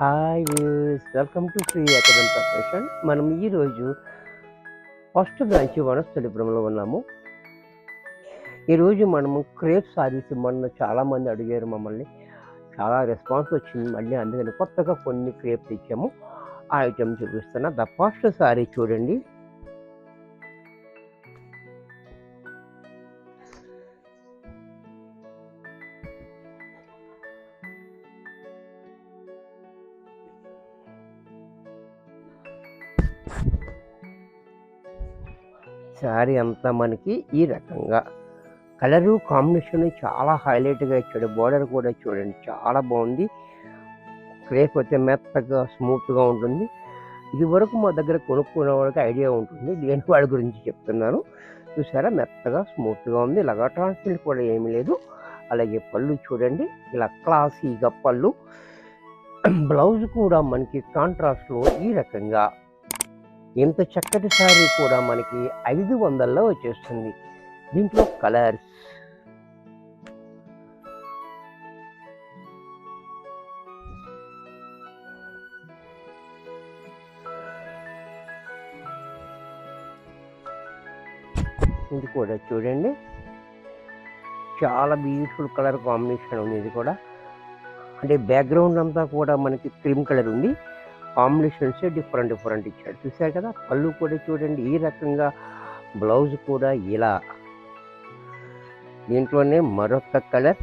Hi views, welcome to free academic preparation. మనం ఈరోజు first branch వనస్థలిపురంలో ఉన్నాము. ఈరోజు మనము క్రేప్ సారీస్ మొన్న చాలామంది అడిగారు మమ్మల్ని, చాలా రెస్పాన్స్ వచ్చింది. మళ్ళీ అందుకని కొత్తగా కొన్ని క్రేప్ తెచ్చాము. ఆ ఐటెం చూపిస్తున్నా. ద ఫస్ట్ సారీ చూడండి. శారీ అంతా మనకి ఈ రకంగా కలరు కాంబినేషన్ చాలా హైలైట్గా ఇచ్చాడు. బోర్డర్ కూడా చూడండి, చాలా బాగుంది. క్రేప్ అయితే మెత్తగా స్మూత్గా ఉంటుంది. ఇది వరకు మా దగ్గర కొనుక్కునే వాళ్ళకి ఐడియా ఉంటుంది, లేని వాళ్ళ గురించి చెప్తున్నాను. చూసారా, మెత్తగా స్మూత్గా ఉంది. ఇలాగా ట్రాన్స్పరెంట్ కూడా ఏమీ లేదు. అలాగే పళ్ళు చూడండి, ఇలా క్లాసీగా పళ్ళు. బ్లౌజ్ కూడా మనకి కాంట్రాస్ట్లో ఈ రకంగా. ఇంత చక్కటి శారీ కూడా మనకి 500లో వచ్చేస్తుంది. దీంట్లో కలర్స్ ఇది కూడా చూడండి, చాలా బ్యూటిఫుల్ కలర్ కాంబినేషన్ ఉంది. ఇది కూడా అంటే బ్యాక్గ్రౌండ్ అంతా కూడా మనకి క్రీమ్ కలర్ ఉంది. కాంబినేషన్స్ డిఫరెంట్ ఇచ్చాడు. చూసారు కదా, పళ్ళు కూడా చూడండి ఈ రకంగా. బ్లౌజ్ కూడా ఇలా. దీంట్లోనే మరొక కలర్,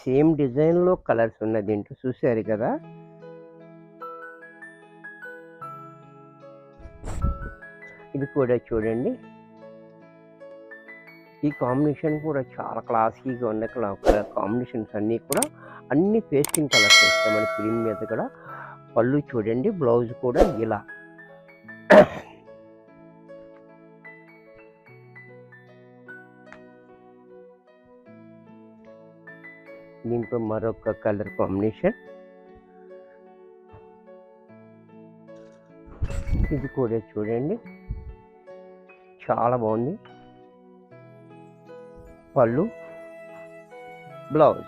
సేమ్ డిజైన్లో కలర్స్ ఉన్నాయి దీంట్లో. చూసారు కదా, ఇది కూడా చూడండి. ఈ కాంబినేషన్ కూడా చాలా క్లాసీగా ఉన్నాయి. కలర్ కాంబినేషన్స్ అన్నీ కూడా అన్ని పేస్టింగ్ కలర్స్ వస్తాయి మన క్రీమ్ మీద కూడా. పళ్ళు చూడండి, బ్లౌజ్ కూడా ఇలా. దీంట్లో మరొక కలర్ కాంబినేషన్, ఇది కూడా చూడండి, చాలా బాగుంది. పళ్ళు, బ్లౌజ్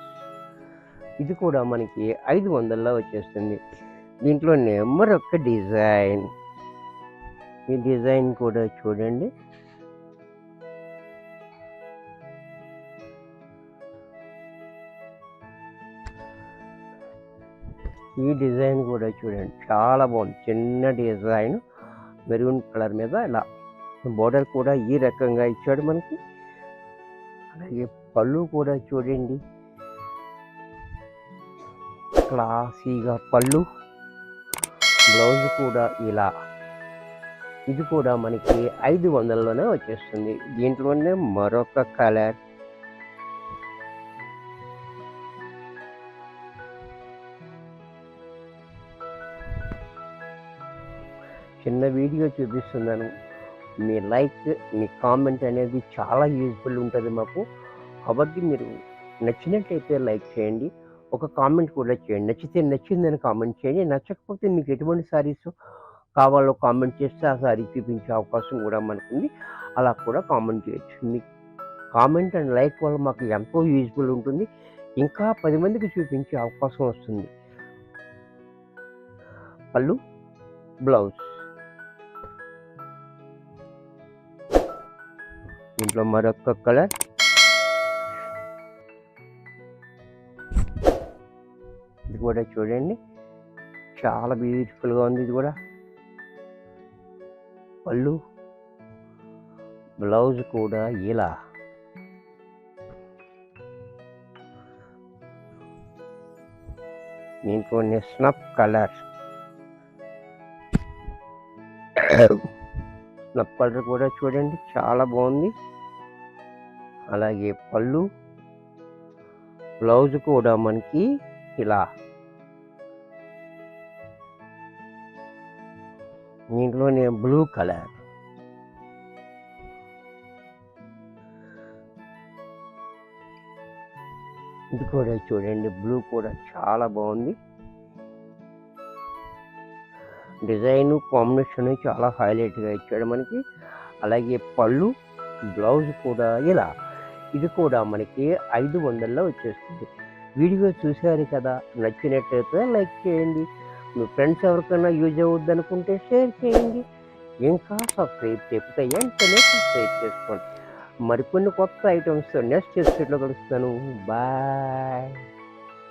ఇది కూడా మనకి 500లో వచ్చేస్తుంది. దీంట్లోనే మరొక డిజైన్, ఈ డిజైన్ కూడా చూడండి. ఈ డిజైన్ కూడా చూడండి, చాలా బాగుంది. చిన్న డిజైన్ మెరూన్ కలర్ మీద ఇలా. బోర్డర్ కూడా ఈ రకంగా ఇచ్చాడు మనకి. అలాగే పళ్ళు కూడా చూడండి, క్లాసీగా పళ్ళు. బ్లౌజ్ కూడా ఇలా. ఇది కూడా మనకి 500లోనే వచ్చేస్తుంది. దీంట్లోనే మరొక కలర్, చిన్న వీడియో చూపిస్తున్నాను. మీ లైక్, మీ కామెంట్ అనేది చాలా యూజ్ఫుల్ ఉంటుంది మాకు. కాబట్టి మీరు నచ్చినట్లయితే లైక్ చేయండి, ఒక కామెంట్ కూడా చేయండి. నచ్చితే నచ్చిందని కామెంట్ చేయండి, నచ్చకపోతే మీకు ఎటువంటి శారీస్ కావాలో కామెంట్ చేస్తే ఆ శారీ చూపించే అవకాశం కూడా మనకుంది. అలా కూడా కామెంట్ చేయొచ్చు. మీ కామెంట్ అండ్ లైక్ వల్ల మాకు ఎంతో యూజ్ఫుల్ ఉంటుంది. ఇంకా 10 మందికి చూపించే అవకాశం వస్తుంది. పళ్ళు, బ్లౌజ్, దీంట్లో మరొక కలర్, ఇది కూడా చూడండి, చాలా బ్యూటిఫుల్గా ఉంది. ఇది కూడా పళ్ళు, బ్లౌజ్ కూడా ఇలా. దీంట్లోనే స్నఫ్ కలర్, స్నఫ్ కలర్ కూడా చూడండి, చాలా బాగుంది. అలాగే పళ్ళు, బ్లౌజ్ కూడా మనకి ఇలా. దీంట్లోనే బ్లూ కలర్, ఇది కూడా చూడండి, బ్లూ కూడా చాలా బాగుంది. డిజైన్ కాంబినేషన్ చాలా హైలైట్గా ఇచ్చాడు మనకి. అలాగే పళ్ళు, బ్లౌజ్ కూడా ఇలా. ఇది కూడా మనకి 500లో వచ్చేస్తుంది. వీడియో చూశారు కదా, నచ్చినట్టయితే లైక్ చేయండి. మీ ఫ్రెండ్స్ ఎవరికైనా యూజ్ అవుద్ది అనుకుంటే షేర్ చేయండి. ఇంకా సబ్స్క్రైబ్ చెప్తే వెంటనే సబ్స్క్రైబ్ చేసుకోండి. మరికొన్ని కొత్త ఐటమ్స్తో నెక్స్ట్ ఎపిసోడ్లో కలుస్తాను. బాయ్.